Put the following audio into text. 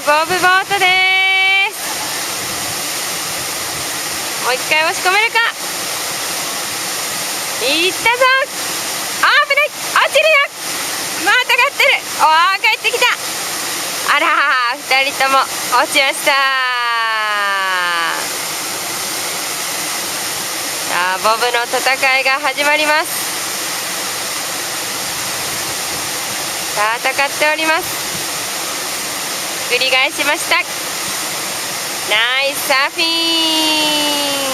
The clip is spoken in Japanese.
ボブボートです。もう一回押し込めるか。いったぞ。あー、危ない。落ちるよ。またがってる。おー、帰ってきた。あらー、2人とも落ちました。さあ、ボブの戦いが始まります。さあ、戦っております。繰り返しました。ナイスサーフィン。